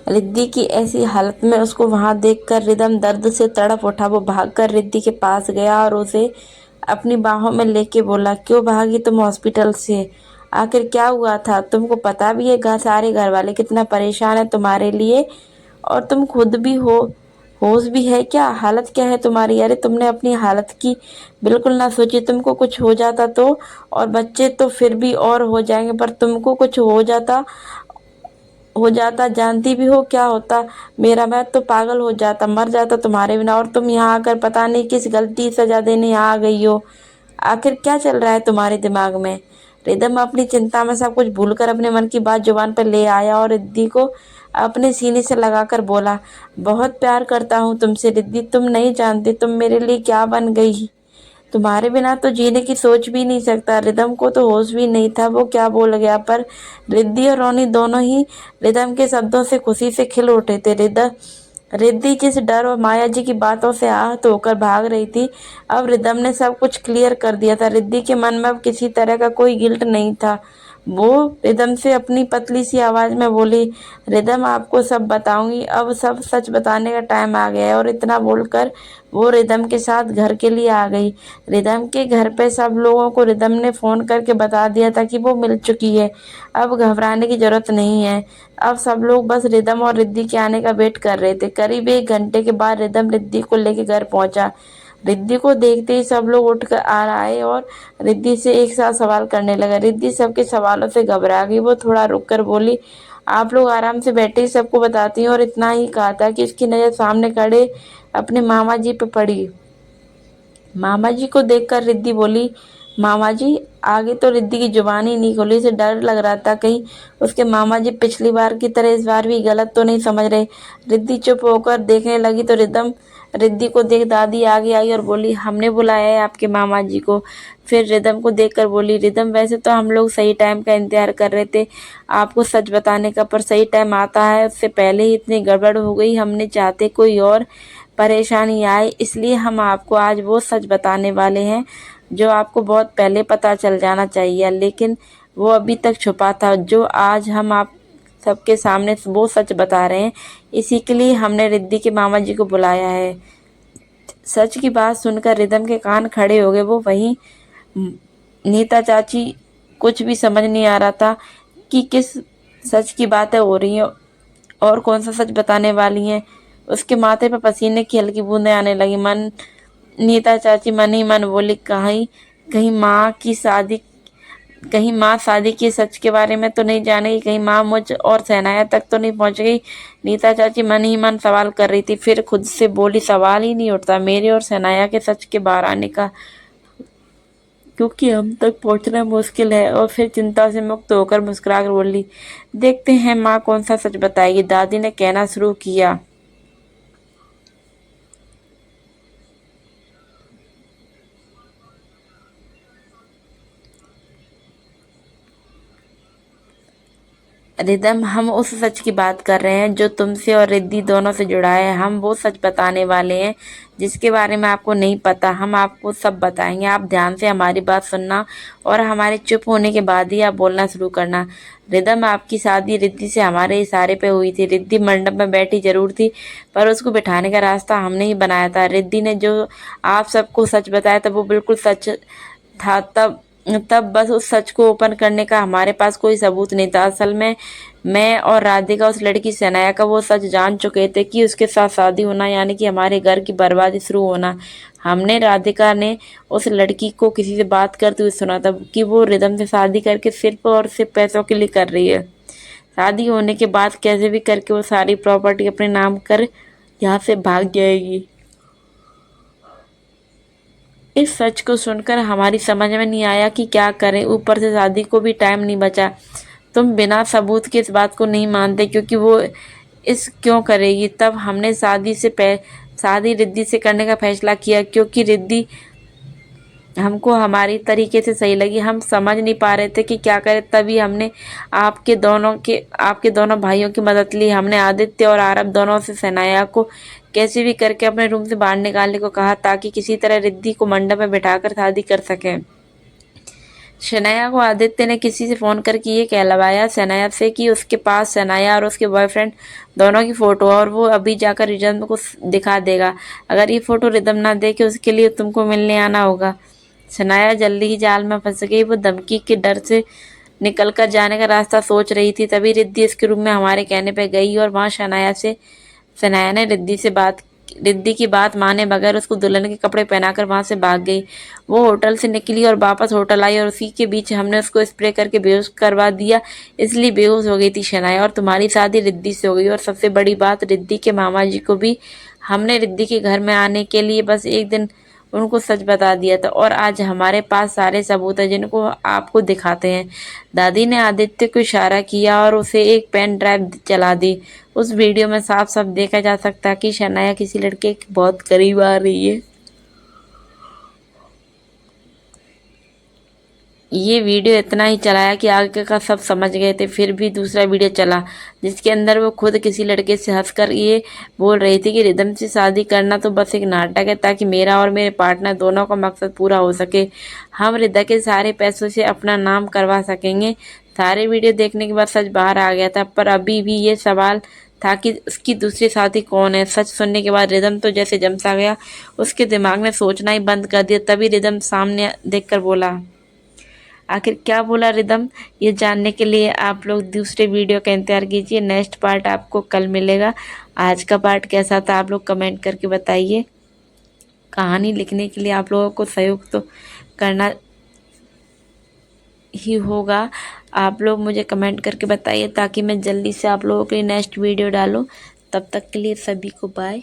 रिद्धि की ऐसी हालत में उसको वहां देखकर रिदम दर्द से तड़प उठा। वो भागकर रिद्धि के पास गया और उसे अपनी बाहों में लेके बोला, क्यों भागी तुम हॉस्पिटल से? आखिर क्या हुआ था? तुमको पता भी है सारे घर वाले कितना परेशान है तुम्हारे लिए, और तुम खुद भी हो, होश भी है क्या? हालत क्या है तुम्हारी? अरे तुमने अपनी हालत की बिल्कुल ना सोची। तुमको कुछ हो जाता तो, और बच्चे तो फिर भी और हो जाएंगे, पर तुमको कुछ हो जाता जानती भी हो क्या होता? मेरा मैं तो पागल हो जाता, मर जाता तुम्हारे बिना, और तुम यहाँ आकर पता नहीं किस गलती सजा देने यहाँ आ गई हो। आखिर क्या चल रहा है तुम्हारे दिमाग में? रिदम अपनी चिंता में सब कुछ भूलकर अपने मन की बात जुबान पर ले आया और रिद्धि को अपने सीने से लगाकर बोला, बहुत प्यार करता हूँ तुमसे रिद्धि, तुम नहीं जानती तुम मेरे लिए क्या बन गई। तुम्हारे बिना तो जीने की सोच भी नहीं सकता। रिदम को तो होश भी नहीं था वो क्या बोल गया, पर रिद्धि और रोनी दोनों ही रिदम के शब्दों से खुशी से खिल उठे थे। रिद्धि जिस डर और माया जी की बातों से आहत होकर भाग रही थी, अब रिदम ने सब कुछ क्लियर कर दिया था। रिद्धि के मन में अब किसी तरह का कोई गिल्ट नहीं था। वो रिदम से अपनी पतली सी आवाज में बोली, रिदम आपको सब बताऊंगी, अब सब सच बताने का टाइम आ गया है। और इतना बोलकर वो रिदम के साथ घर के लिए आ गई। रिदम के घर पे सब लोगों को रिदम ने फोन करके बता दिया था कि वो मिल चुकी है। अब घबराने की जरूरत नहीं है। अब सब लोग बस रिदम और रिद्धि के आने का वेट कर रहे थे। करीब 1 घंटे के बाद रिदम रिद्धि को लेकर घर पहुंचा। रिद्धि को देखते ही सब लोग उठ कर आ आए और रिद्धि से एक साथ सवाल करने लगा। रिद्धि सबके सवालों से घबरा गई। वो थोड़ा रुक कर बोली, आप लोग आराम से बैठे ही सबको बताती हूँ। और इतना ही कहा था कि उसकी नज़र सामने खड़े अपने मामा जी पे पड़ी। मामा जी को देखकर रिद्धि बोली, मामा जी? आगे तो रिद्धि की जुबान ही नहीं खुली। उसे डर लग रहा था कहीं उसके मामा जी पिछली बार की तरह इस बार भी गलत तो नहीं समझ रहे। रिद्धि चुप होकर देखने लगी तो रिदम रिद्धि को देख दादी आगे आई और बोली, हमने बुलाया है आपके मामा जी को। फिर रिदम को देखकर बोली, रिदम वैसे तो हम लोग सही टाइम का इंतजार कर रहे थे आपको सच बताने का, पर सही टाइम आता है उससे पहले ही इतनी गड़बड़ हो गई। हमने चाहते कोई और परेशानी आए, इसलिए हम आपको आज वो सच बताने वाले हैं जो आपको बहुत पहले पता चल जाना चाहिए, लेकिन वो अभी तक छुपा था। जो आज हम आप सबके सामने वो सच बता रहे हैं, इसी के लिए हमने रिद्धि के मामा जी को बुलाया है। सच की बात सुनकर रिदम के कान खड़े हो गए। वो वहीं नीता चाची कुछ भी समझ नहीं आ रहा था कि किस सच की बातें हो रही हैं और कौन सा सच बताने वाली हैं। उसके माथे पर पसीने की हल्की बूंदें आने लगी। नीता चाची मन ही मन बोली, कहीं कहीं माँ की शादी कहीं माँ शादी की सच के बारे में तो नहीं जानेगी, कहीं माँ मुझ और सहनाया तक तो नहीं पहुंच गई। नीता चाची मन ही मन सवाल कर रही थी, फिर खुद से बोली, सवाल ही नहीं उठता मेरे और सहनाया के सच के बाहर आने का, क्योंकि हम तक पहुंचना मुश्किल है। और फिर चिंता से मुक्त होकर मुस्कुराकर बोली, देखते हैं माँ कौन सा सच बताएगी। दादी ने कहना शुरू किया, रिदम, हम उस सच की बात कर रहे हैं जो तुमसे और रिद्धि दोनों से जुड़ा है। हम वो सच बताने वाले हैं जिसके बारे में आपको नहीं पता। हम आपको सब बताएंगे, आप ध्यान से हमारी बात सुनना और हमारे चुप होने के बाद ही आप बोलना शुरू करना। रिदम, आपकी शादी रिद्धि से हमारे इशारे पे हुई थी। रिद्धि मंडप में बैठी जरूर थी, पर उसको बिठाने का रास्ता हमने ही बनाया था। रिद्धि ने जो आप सबको सच बताया था वो बिल्कुल सच था। तब तब बस उस सच को ओपन करने का हमारे पास कोई सबूत नहीं था। असल में मैं और राधिका उस लड़की सनाया का वो सच जान चुके थे कि उसके साथ शादी होना यानी कि हमारे घर की बर्बादी शुरू होना। हमने राधिका ने उस लड़की को किसी से बात करते हुए सुना था कि वो रिदम से शादी करके सिर्फ और सिर्फ पैसों के लिए कर रही है। शादी होने के बाद कैसे भी करके वो सारी प्रॉपर्टी अपने नाम कर यहाँ से भाग जाएगी। इस सच को सुनकर हमारी समझ में नहीं आया कि क्या करें। ऊपर से शादी को भी टाइम नहीं बचा। तुम बिना सबूत के इस बात को नहीं मानते क्योंकि वो इस क्यों करेगी। तब हमने शादी रिद्धि से करने का फैसला किया क्योंकि रिद्धि हमको हमारी तरीके से सही लगी। हम समझ नहीं पा रहे थे कि क्या करें, तभी हमने आपके दोनों भाइयों की मदद ली। हमने आदित्य और आरब दोनों से सेनाया को कैसे भी करके अपने रूम से बाहर निकालने को कहा ताकि किसी तरह रिद्धि को मंडप में बिठाकर शादी कर सकें। शनाया को आदित्य ने किसी से फ़ोन करके ये कहलवाया शनाया से कि उसके पास शनाया और उसके बॉयफ्रेंड दोनों की फ़ोटो और वो अभी जाकर रिदम को दिखा देगा। अगर ये फ़ोटो रिदम ना देखे उसके लिए तुमको मिलने आना होगा। शनाया जल्दी ही जाल में फंस गई। वो धमकी के डर से निकल कर जाने का रास्ता सोच रही थी, तभी रिद्धि इसके रूम में हमारे कहने पे गई और वहाँ शनाया ने रिद्धि की बात माने बगैर उसको दुल्हन के कपड़े पहनाकर वहां से भाग गई। वो होटल से निकली और वापस होटल आई और उसी के बीच हमने उसको स्प्रे करके बेहोश करवा दिया, इसलिए बेहोश हो गई थी शनाया। और तुम्हारी शादी रिद्धि से हो गई। और सबसे बड़ी बात, रिद्धि के मामा जी को भी हमने रिद्धि के घर में आने के लिए बस एक दिन उनको सच बता दिया था और आज हमारे पास सारे सबूत हैं जिनको आपको दिखाते हैं। दादी ने आदित्य को इशारा किया और उसे एक पेन ड्राइव चला दी। उस वीडियो में साफ साफ देखा जा सकता है कि शनाया किसी लड़के के बहुत करीब आ रही है। ये वीडियो इतना ही चलाया कि आगे का सब समझ गए थे। फिर भी दूसरा वीडियो चला जिसके अंदर वो खुद किसी लड़के से हंसकर ये बोल रही थी कि रिदम से शादी करना तो बस एक नाटक है ताकि मेरा और मेरे पार्टनर दोनों का मकसद पूरा हो सके। हम रिदा के सारे पैसों से अपना नाम करवा सकेंगे। सारे वीडियो देखने के बाद सच बाहर आ गया था, पर अभी भी ये सवाल था कि उसकी दूसरी साथी कौन है। सच सुनने के बाद रिदम तो जैसे जमसा गया, उसके दिमाग ने सोचना ही बंद कर दिया। तभी रिदम सामने देखकर बोला। आखिर क्या बोला रिदम, ये जानने के लिए आप लोग दूसरे वीडियो का इंतजार कीजिए। नेक्स्ट पार्ट आपको कल मिलेगा। आज का पार्ट कैसा था आप लोग कमेंट करके बताइए। कहानी लिखने के लिए आप लोगों को सहयोग तो करना ही होगा। आप लोग मुझे कमेंट करके बताइए ताकि मैं जल्दी से आप लोगों के लिए नेक्स्ट वीडियो डालूं। तब तक के लिए सभी को बाय।